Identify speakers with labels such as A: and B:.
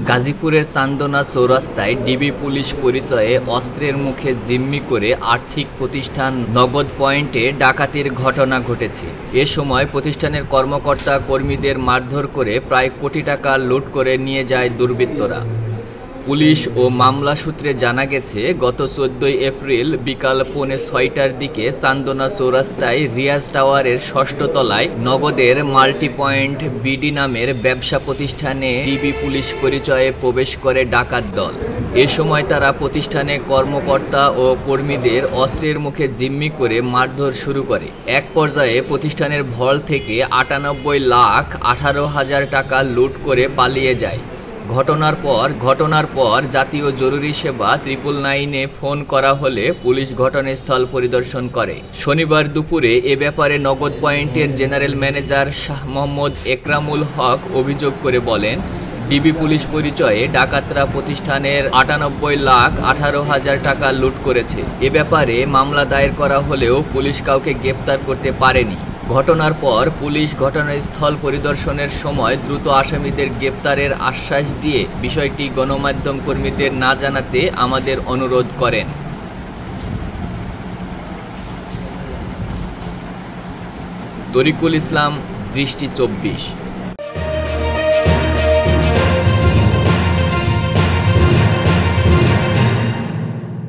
A: গাজীপুরের Chandna চৌরাস্তায় DB police পরিচয়ে অস্ত্রের মুখে জিম্মি করে আর্থিক প্রতিষ্ঠান নগদ পয়েন্টে ডাকাতির ঘটনা ঘটেছে। এ সময় প্রতিষ্ঠানের কর্মকর্তা কর্মীদের মারধর করে প্রায় কোটি টাকা লুট করে নিয়ে যায় দুর্বৃত্তরা। পুলিশ ও মামলা সূত্রে জানা গেছে, গত 14 এপ্রিল বিকাল 5:45টার দিকে চান্দনা চৌরাস্তায় রিয়াজ টাওয়ারের 6ষ্ঠ তলায় নগদের মাল্টি পয়েন্ট বিডি নামের ব্যবসা প্রতিষ্ঠানে ডিবি পুলিশ পরিচয়ে প্রবেশ করে ডাকাত দল। এ সময় তারা প্রতিষ্ঠানে কর্মকর্তা ও কর্মীদের অস্ত্রের মুখে জিম্মি করে মারধর শুরু করে। এক পর্যায়ে প্রতিষ্ঠানের ভল্ট থেকে 98,18,000 টাকা লুট করে পালিয়ে যায়। ঘটনার পর জাতীয় জরুরি সেবা 999-এ ফোন করা হলে পুলিশ ঘটনাস্থল পরিদর্শন করে। শনিবার দুপুরে এ ব্যাপারে নগদ পয়েন্টের জেনারেল ম্যানেজার শাহ মোহাম্মদ একরামুল হক অভিযোগ করে বলেন, ডিবি পুলিশ পরিচয়ে ডাকাতরা প্রতিষ্ঠানের 98,18,000 টাকা লুট করেছে। এ ব্যাপারে মামলা দায়ের করা হলেও পুলিশ কাউকে গ্রেপ্তার করতে পারেনি। ঘটনার পর পুলিশ ঘটনাস্থল পরিদর্শনের সময় দ্রুত আসামিদের গ্রেপ্তারের আশ্বাস দিয়ে বিষয়টি গণমাধ্যম কর্মীদের না জানাতে আমাদের অনুরোধ করেন। তরিকুল ইসলাম, দৃষ্টি 24।